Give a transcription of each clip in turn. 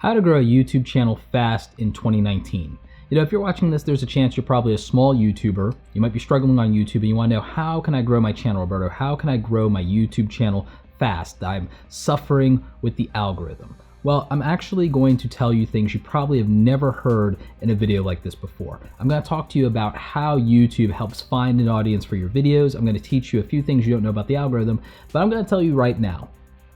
How to grow a YouTube channel fast in 2019. You know, if you're watching this, there's a chance you're probably a small YouTuber. You might be struggling on YouTube and you want to know, how can I grow my channel, Roberto? How can I grow my YouTube channel fast? I'm suffering with the algorithm. Well, I'm actually going to tell you things you probably have never heard in a video like this before. I'm going to talk to you about how YouTube helps find an audience for your videos. I'm going to teach you a few things you don't know about the algorithm, but I'm going to tell you right now,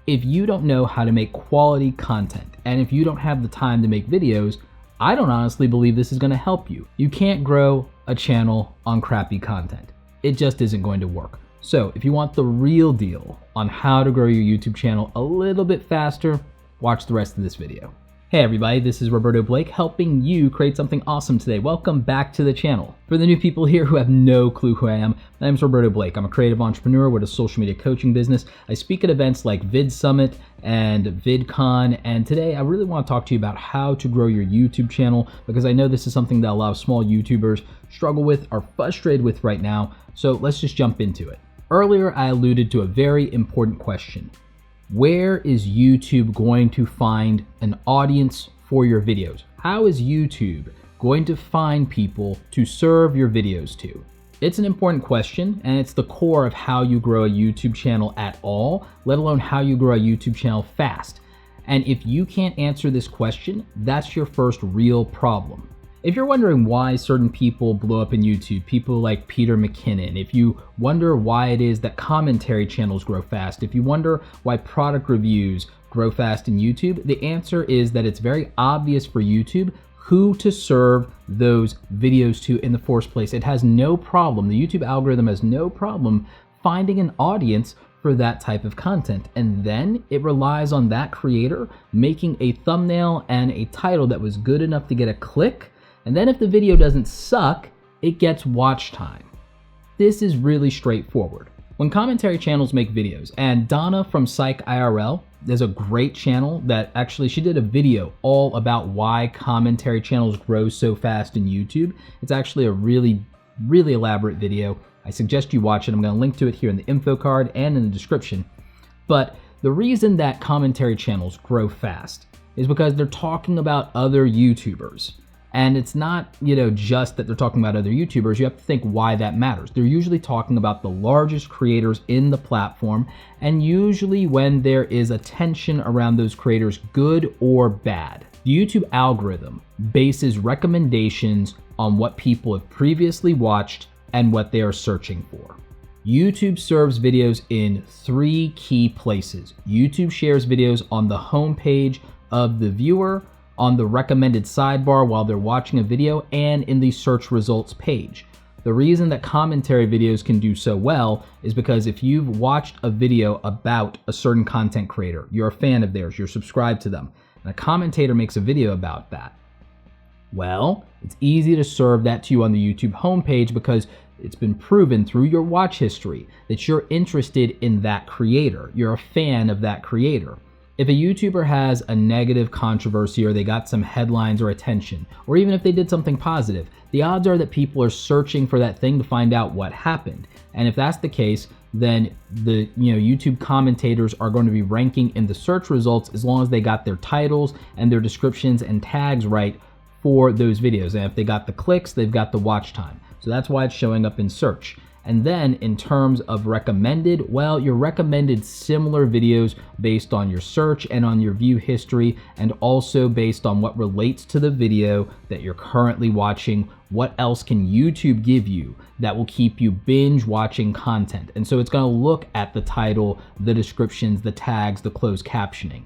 if you don't know how to make quality content, and if you don't have the time to make videos, I don't honestly believe this is going to help you. You can't grow a channel on crappy content. It just isn't going to work. So if you want the real deal on how to grow your YouTube channel a little bit faster, watch the rest of this video. Hey everybody, this is Roberto Blake helping you create something awesome today. Welcome back to the channel. For the new people here who have no clue who I am, my name is Roberto Blake. I'm a creative entrepreneur with a social media coaching business. I speak at events like Vid Summit and VidCon, and today I really want to talk to you about how to grow your YouTube channel, because I know this is something that a lot of small YouTubers struggle with, are frustrated with right now. So let's just jump into it. Earlier I alluded to a very important question. Where is YouTube going to find an audience for your videos? How is YouTube going to find people to serve your videos to? It's an important question, and it's the core of how you grow a YouTube channel at all, let alone how you grow a YouTube channel fast. And if you can't answer this question, that's your first real problem. If you're wondering why certain people blow up in YouTube, people like Peter McKinnon, if you wonder why it is that commentary channels grow fast, if you wonder why product reviews grow fast in YouTube, the answer is that it's very obvious for YouTube who to serve those videos to in the first place. It has no problem, the YouTube algorithm has no problem finding an audience for that type of content. And then it relies on that creator making a thumbnail and a title that was good enough to get a click. And then if the video doesn't suck, it gets watch time. This is really straightforward. When commentary channels make videos, and Donna from Psych IRL, there's a great channel that actually, she did a video all about why commentary channels grow so fast in YouTube. It's actually a really elaborate video. I suggest you watch it. I'm gonna link to it here in the info card and in the description. But the reason that commentary channels grow fast is because they're talking about other YouTubers. And it's not, just that they're talking about other YouTubers. You have to think why that matters. They're usually talking about the largest creators in the platform, and usually when there is attention around those creators, good or bad. The YouTube algorithm bases recommendations on what people have previously watched and what they are searching for. YouTube serves videos in 3 key places. YouTube shares videos on the home page of the viewer, on the recommended sidebar while they're watching a video, and in the search results page. The reason that commentary videos can do so well is because if you've watched a video about a certain content creator, you're a fan of theirs, you're subscribed to them, and a commentator makes a video about that, well, it's easy to serve that to you on the YouTube homepage because it's been proven through your watch history that you're interested in that creator, you're a fan of that creator. If a YouTuber has a negative controversy, or they got some headlines or attention, or even if they did something positive, the odds are that people are searching for that thing to find out what happened. And if that's the case, then the YouTube commentators are going to be ranking in the search results as long as they got their titles and their descriptions and tags right for those videos. And if they got the clicks, they've got the watch time. So that's why it's showing up in search. And then in terms of recommended, well, you're recommended similar videos based on your search and on your view history, and also based on what relates to the video that you're currently watching. What else can YouTube give you that will keep you binge watching content? And so it's gonna look at the title, the descriptions, the tags, the closed captioning.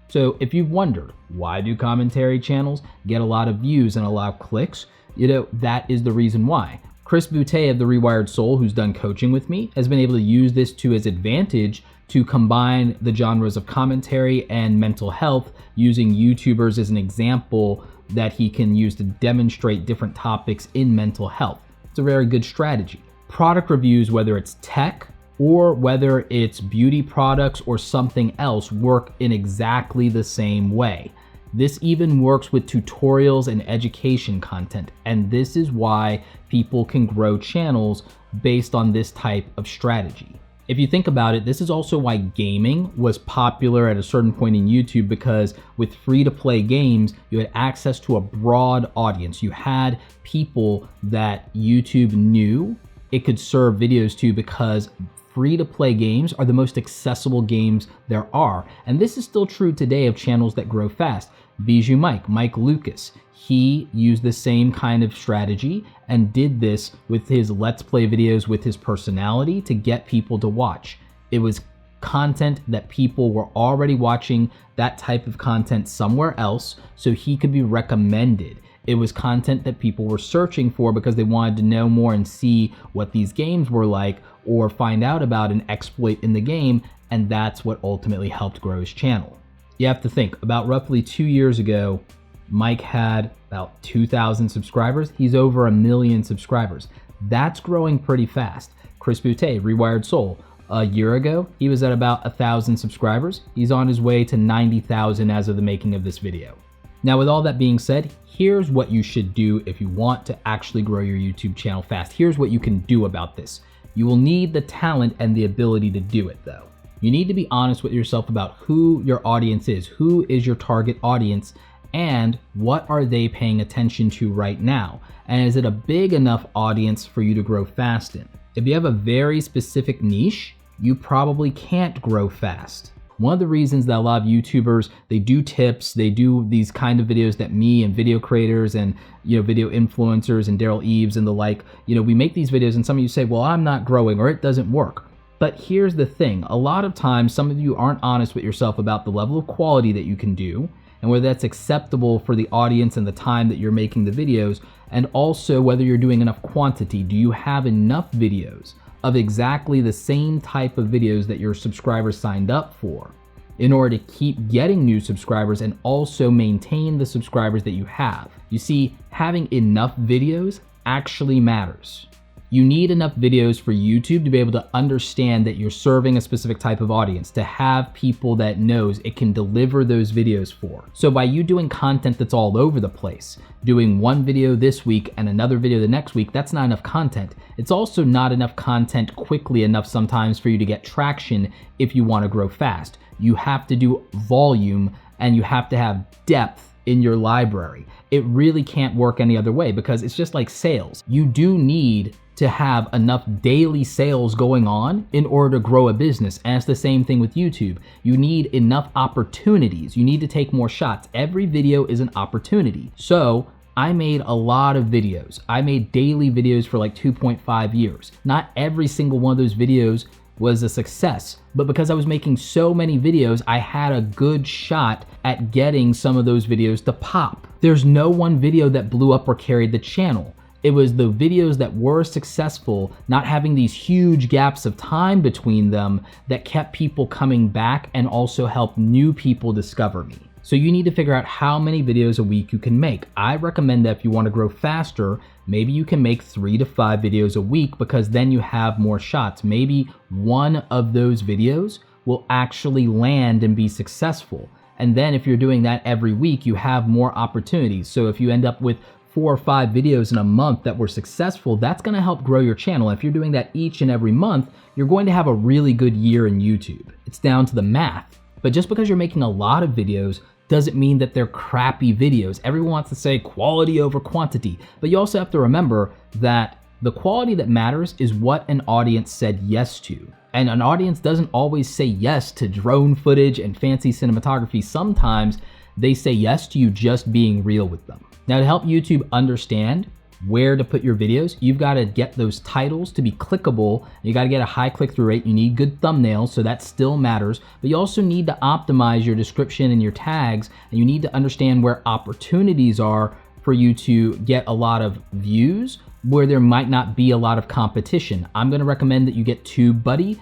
So if you've wondered, why do commentary channels get a lot of views and a lot of clicks? That is the reason why. Chris Boutte of The Rewired Soul, who's done coaching with me, has been able to use this to his advantage to combine the genres of commentary and mental health, using YouTubers as an example that he can use to demonstrate different topics in mental health. It's a very good strategy. Product reviews, whether it's tech or whether it's beauty products or something else, work in exactly the same way. This even works with tutorials and education content, and this is why people can grow channels based on this type of strategy. If you think about it, this is also why gaming was popular at a certain point in YouTube, because with free-to-play games, you had access to a broad audience. You had people that YouTube knew it could serve videos to, because free-to-play games are the most accessible games there are. And this is still true today of channels that grow fast. Bijou Mike Lucas, he used the same kind of strategy and did this with his Let's Play videos, with his personality, to get people to watch. It was content that people were already watching that type of content somewhere else, so he could be recommended. It was content that people were searching for because they wanted to know more and see what these games were like, or find out about an exploit in the game, and that's what ultimately helped grow his channel. You have to think, about roughly 2 years ago, Mike had about 2,000 subscribers. He's over 1 million subscribers. That's growing pretty fast. Chris Boutte, Rewired Soul, a year ago, he was at about 1,000 subscribers. He's on his way to 90,000 as of the making of this video. Now, with all that being said, here's what you should do if you want to actually grow your YouTube channel fast. Here's what you can do about this. You will need the talent and the ability to do it, though. You need to be honest with yourself about who your audience is, who is your target audience, and what are they paying attention to right now? And is it a big enough audience for you to grow fast in? If you have a very specific niche, you probably can't grow fast. One of the reasons that a lot of YouTubers, they do tips, they do these kind of videos that me and video creators and video influencers and Daryl Eves and the like, we make these videos, and some of you say, well, I'm not growing, or it doesn't work. But here's the thing, a lot of times some of you aren't honest with yourself about the level of quality that you can do, and whether that's acceptable for the audience and the time that you're making the videos, and also whether you're doing enough quantity. Do you have enough videos of exactly the same type of videos that your subscribers signed up for, in order to keep getting new subscribers and also maintain the subscribers that you have? You see, having enough videos actually matters. You need enough videos for YouTube to be able to understand that you're serving a specific type of audience, to have people that knows it can deliver those videos for. So by you doing content that's all over the place, doing one video this week and another video the next week, that's not enough content. It's also not enough content quickly enough sometimes for you to get traction if you want to grow fast. You have to do volume, and you have to have depth in your library. It really can't work any other way, because it's just like sales. You do need to have enough daily sales going on in order to grow a business. And it's the same thing with YouTube. You need enough opportunities. You need to take more shots. Every video is an opportunity. So I made a lot of videos. I made daily videos for like 2.5 years. Not every single one of those videos was a success, but because I was making so many videos, I had a good shot at getting some of those videos to pop. There's no one video that blew up or carried the channel. It was the videos that were successful, not having these huge gaps of time between them, that kept people coming back and also helped new people discover me. So you need to figure out how many videos a week you can make. I recommend that if you want to grow faster, maybe you can make 3 to 5 videos a week, because then you have more shots. Maybe one of those videos will actually land and be successful. And then if you're doing that every week, you have more opportunities. So if you end up with 4 or 5 videos in a month that were successful, that's going to help grow your channel. If you're doing that each and every month, you're going to have a really good year in YouTube. It's down to the math. But just because you're making a lot of videos doesn't mean that they're crappy videos. Everyone wants to say quality over quantity, but you also have to remember that the quality that matters is what an audience said yes to. And an audience doesn't always say yes to drone footage and fancy cinematography. Sometimes they say yes to you just being real with them. Now, to help YouTube understand where to put your videos, you've got to get those titles to be clickable. You got to get a high click-through rate. You need good thumbnails, so that still matters. But you also need to optimize your description and your tags, and you need to understand where opportunities are for you to get a lot of views where there might not be a lot of competition. I'm going to recommend that you get TubeBuddy.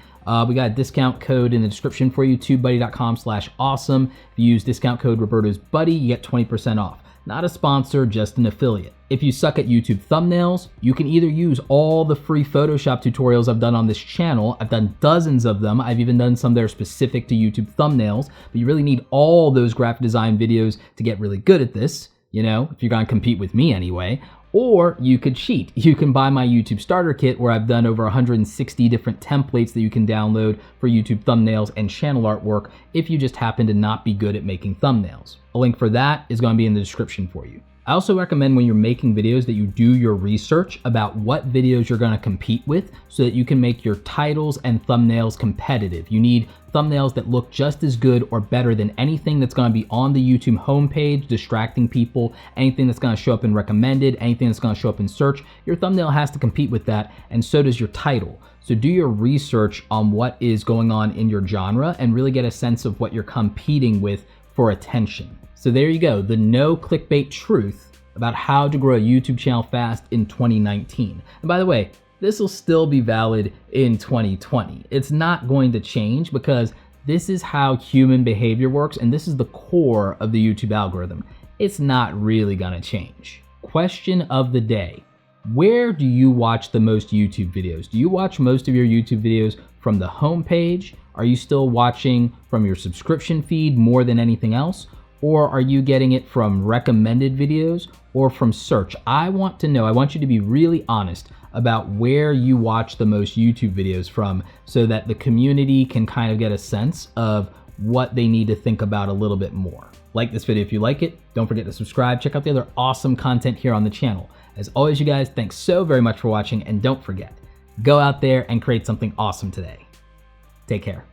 We got a discount code in the description for you, tubebuddy.com/awesome. If you use discount code Roberto's Buddy, you get 20% off. Not a sponsor, just an affiliate. If you suck at YouTube thumbnails, you can either use all the free Photoshop tutorials I've done on this channel. I've done dozens of them. I've even done some that are specific to YouTube thumbnails, but you really need all those graphic design videos to get really good at this. you know, if you're gonna compete with me anyway. Or you could cheat. You can buy my YouTube starter kit where I've done over 160 different templates that you can download for YouTube thumbnails and channel artwork if you just happen to not be good at making thumbnails. A link for that is going to be in the description for you. I also recommend when you're making videos that you do your research about what videos you're going to compete with so that you can make your titles and thumbnails competitive. You need thumbnails that look just as good or better than anything that's going to be on the YouTube homepage, distracting people, anything that's going to show up in recommended, anything that's going to show up in search. Your thumbnail has to compete with that, and so does your title. So do your research on what is going on in your genre and really get a sense of what you're competing with for attention. So there you go, the no clickbait truth about how to grow a YouTube channel fast in 2019. And by the way, this will still be valid in 2020. It's not going to change because this is how human behavior works, and this is the core of the YouTube algorithm. It's not really gonna change. Question of the day. Where do you watch the most YouTube videos? Do you watch most of your YouTube videos from the homepage? Are you still watching from your subscription feed more than anything else? Or are you getting it from recommended videos or from search? I want to know, I want you to be really honest about where you watch the most YouTube videos from so that the community can kind of get a sense of what they need to think about a little bit more. Like this video if you like it. Don't forget to subscribe. Check out the other awesome content here on the channel. As always, you guys, thanks so very much for watching, and don't forget, go out there and create something awesome today. Take care.